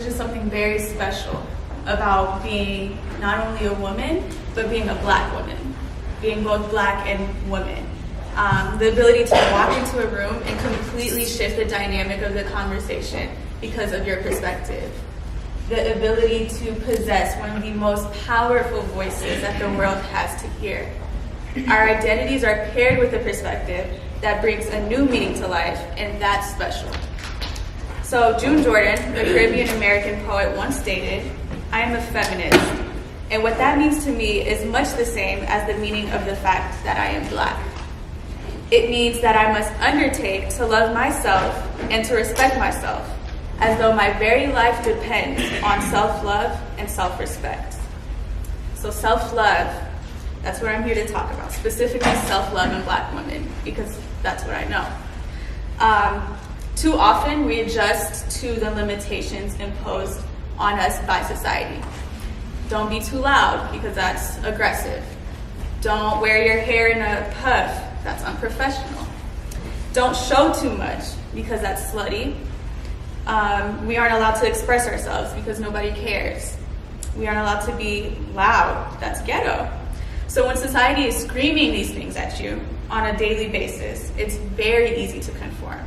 There's something very special about being not only a woman, but being a Black woman, being both Black and woman. The ability to walk into a room and completely shift the dynamic of the conversation because of your perspective. The ability to possess one of the most powerful voices that the world has to hear. Our identities are paired with a perspective that brings a new meaning to life, and that's special. So June Jordan, the Caribbean American poet, once stated, "I am a feminist," and what that means to me is much the same as the meaning of the fact that I am Black. It means that I must undertake to love myself and to respect myself, as though my very life depends on self-love and self-respect. So self-love, that's what I'm here to talk about, specifically self-love in Black women, because that's what I know. Too often we adjust to the limitations imposed on us by society. Don't be too loud, because that's aggressive. Don't wear your hair in a puff, that's unprofessional. Don't show too much, because that's slutty. We aren't allowed to express ourselves because nobody cares. We aren't allowed to be loud, that's ghetto. So when society is screaming these things at you on a daily basis, it's very easy to conform.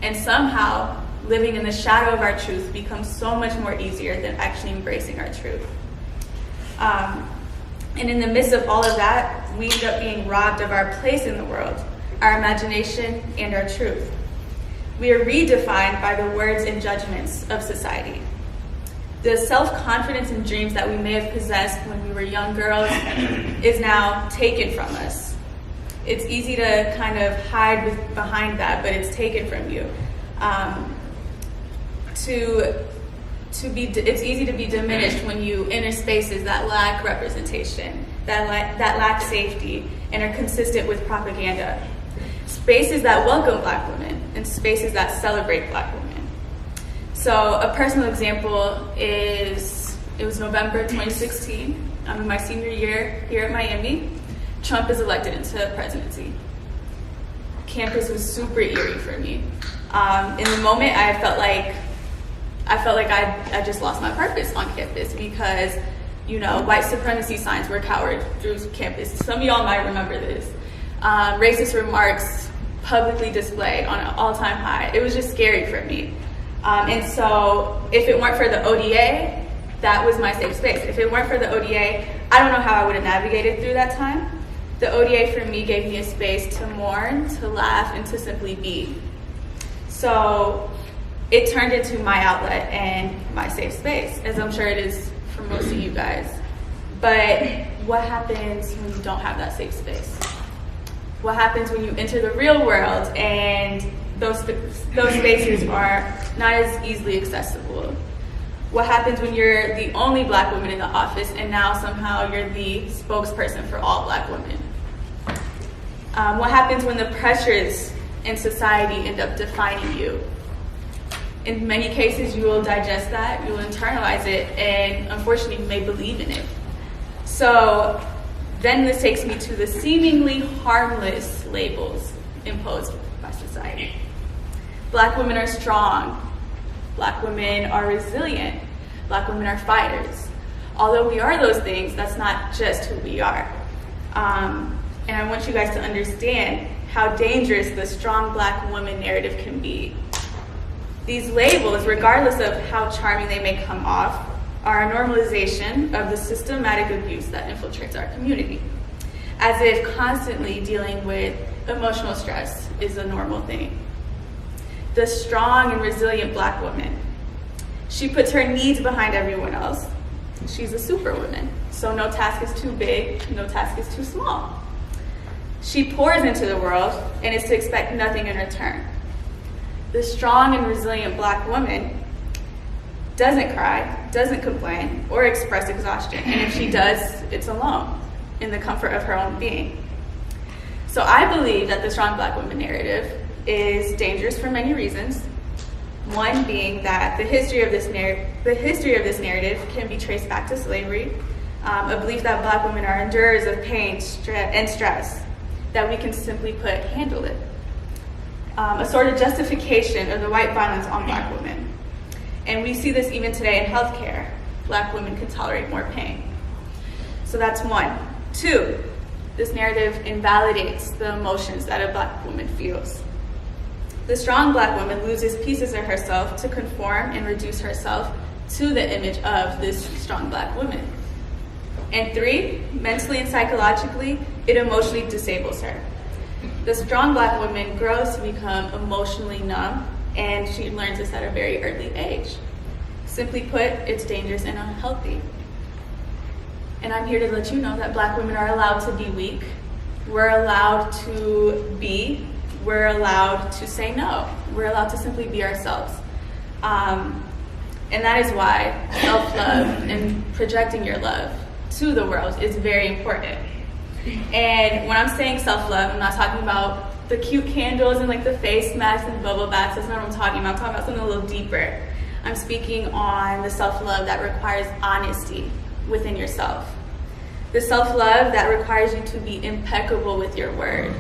And somehow, living in the shadow of our truth becomes so much more easier than actually embracing our truth. And in the midst of all of that, we end up being robbed of our place in the world, our imagination, and our truth. We are redefined by the words and judgments of society. The self-confidence and dreams that we may have possessed when we were young girls is now taken from us. It's easy to kind of hide behind that, but it's taken from you. It's easy to be diminished when you enter spaces that lack representation, that lack safety, and are consistent with propaganda. Spaces that welcome Black women, and spaces that celebrate Black women. So a personal example is, it was November 2016. I'm in my senior year here at Miami. Trump is elected into the presidency. Campus was super eerie for me. In the moment, I felt like I just lost my purpose on campus because, white supremacy signs were cowered through campus. Some of y'all might remember this. Racist remarks publicly displayed on an all-time high. It was just scary for me. And so if it weren't for the ODA, that was my safe space. If it weren't for the ODA, I don't know how I would have navigated through that time. The ODA for me gave me a space to mourn, to laugh, and to simply be. So it turned into my outlet and my safe space, as I'm sure it is for most of you guys. But what happens when you don't have that safe space? What happens when you enter the real world and those spaces are not as easily accessible? What happens when you're the only Black woman in the office and now somehow you're the spokesperson for all Black women? What happens when the pressures in society end up defining you? In many cases, you will digest that, you will internalize it, and unfortunately, you may believe in it. So then this takes me to the seemingly harmless labels imposed by society. Black women are strong. Black women are resilient. Black women are fighters. Although we are those things, that's not just who we are. And I want you guys to understand how dangerous the strong Black woman narrative can be. These labels, regardless of how charming they may come off, are a normalization of the systematic abuse that infiltrates our community, as if constantly dealing with emotional stress is a normal thing. The strong and resilient Black woman, she puts her needs behind everyone else. She's a superwoman, so no task is too big, no task is too small. She pours into the world and is to expect nothing in return. The strong and resilient Black woman doesn't cry, doesn't complain, or express exhaustion. And if she does, it's alone, in the comfort of her own being. So I believe that the strong Black woman narrative is dangerous for many reasons. One being that the history of this narrative can be traced back to slavery, a belief that Black women are endurers of pain and stress, that we can simply put, handle it. A sort of justification of the white violence on Black women. And we see this even today in healthcare. Black women can tolerate more pain. So that's one. Two, this narrative invalidates the emotions that a Black woman feels. The strong Black woman loses pieces of herself to conform and reduce herself to the image of this strong Black woman. And three, mentally and psychologically, it emotionally disables her. The strong Black woman grows to become emotionally numb, and she learns this at a very early age. Simply put, it's dangerous and unhealthy. And I'm here to let you know that Black women are allowed to be weak. We're allowed to be. We're allowed to say no. We're allowed to simply be ourselves. And that is why self-love and projecting your love to the world is very important. And when I'm saying self-love, I'm not talking about the cute candles and like the face masks and bubble baths. That's not what I'm talking about. I'm talking about something a little deeper. I'm speaking on the self-love that requires honesty within yourself. The self-love that requires you to be impeccable with your word.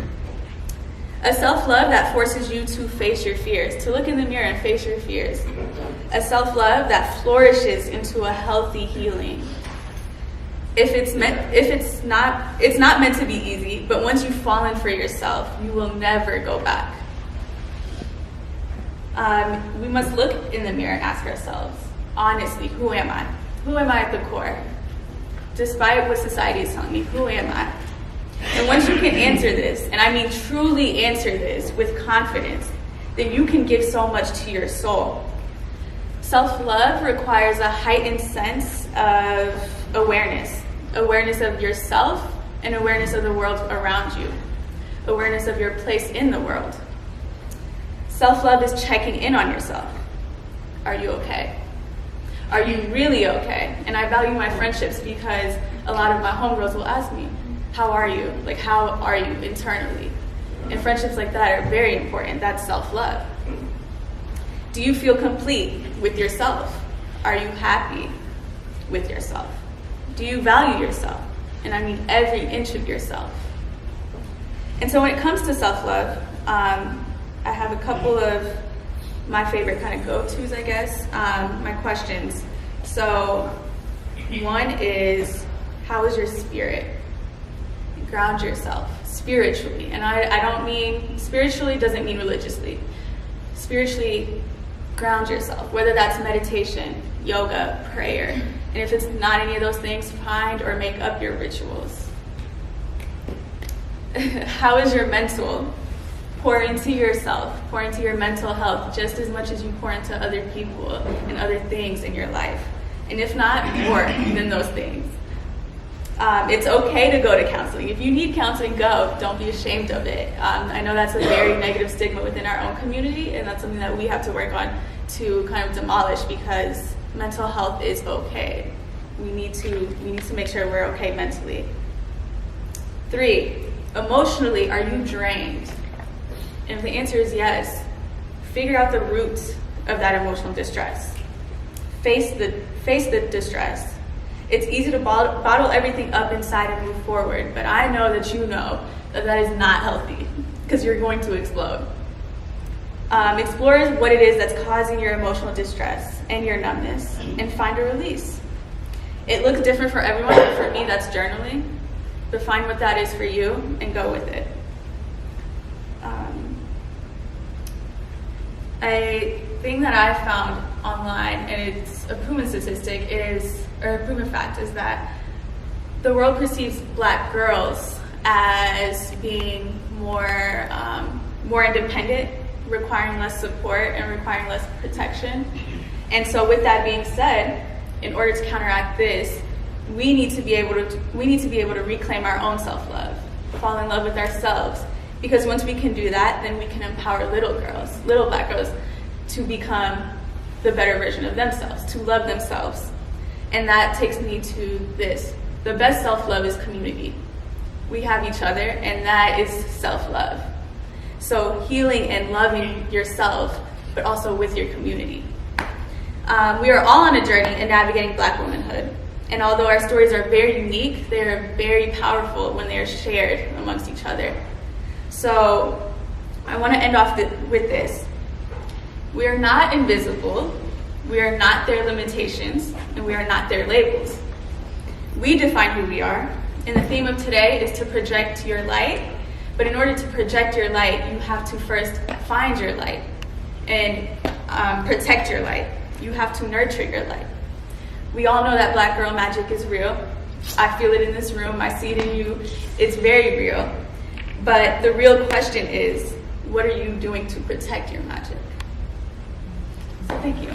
A self-love that forces you to face your fears, to look in the mirror and face your fears. A self-love that flourishes into a healthy healing. It's not meant to be easy, but once you've fallen for yourself, you will never go back. We must look in the mirror and ask ourselves, honestly, who am I? Who am I at the core? Despite what society is telling me, who am I? And once you can answer this, and I mean truly answer this with confidence, then you can give so much to your soul. Self-love requires a heightened sense of awareness of yourself and awareness of the world around you, awareness of your place in the world. Self-love is checking in on yourself. Are you okay? Are you really okay? And I value my friendships because a lot of my homegirls will ask me, how are you? Like, how are you internally? And friendships like that are very important. That's self-love. Do you feel complete with yourself? Are you happy with yourself? Do you value yourself? And I mean every inch of yourself. And so when it comes to self-love, I have a couple of my favorite kind of go-tos, I guess, my questions. So one is, how is your spirit? Ground yourself spiritually. And I don't mean, spiritually doesn't mean religiously. Spiritually, ground yourself, whether that's meditation, yoga, prayer. And if it's not any of those things, find or make up your rituals. How is your mental? Pour into yourself, pour into your mental health just as much as you pour into other people and other things in your life. And if not, more than those things. It's okay to go to counseling. If you need counseling, go. Don't be ashamed of it. I know that's a very negative stigma within our own community, and that's something that we have to work on to kind of demolish, because mental health is okay. We need to make sure we're okay mentally. 3, emotionally, are you drained? And if the answer is yes, figure out the roots of that emotional distress. Face the distress. It's easy to bottle everything up inside and move forward, but I know that you know that is not healthy, because you're going to explode. Explore what it is that's causing your emotional distress and your numbness, and find a release. It looks different for everyone. For me, that's journaling. But find what that is for you and go with it. A thing that I found online, and it's a proven statistic, or a proven fact, is that the world perceives Black girls as being more independent, requiring less support and requiring less protection. And so with that being said, in order to counteract this, we need to be able to reclaim our own self-love, fall in love with ourselves. Because once we can do that, then we can empower little Black girls, to become the better version of themselves, to love themselves. And that takes me to this. The best self-love is community. We have each other, and that is self-love. So healing and loving yourself, but also with your community. We are all on a journey in navigating Black womanhood. And although our stories are very unique, they are very powerful when they are shared amongst each other. So I want to end off with this. We are not invisible. We are not their limitations, and we are not their labels. We define who we are, and the theme of today is to project your light. But in order to project your light, you have to first find your light and protect your light. You have to nurture your light. We all know that Black girl magic is real. I feel it in this room. I see it in you. It's very real. But the real question is, what are you doing to protect your magic? So thank you.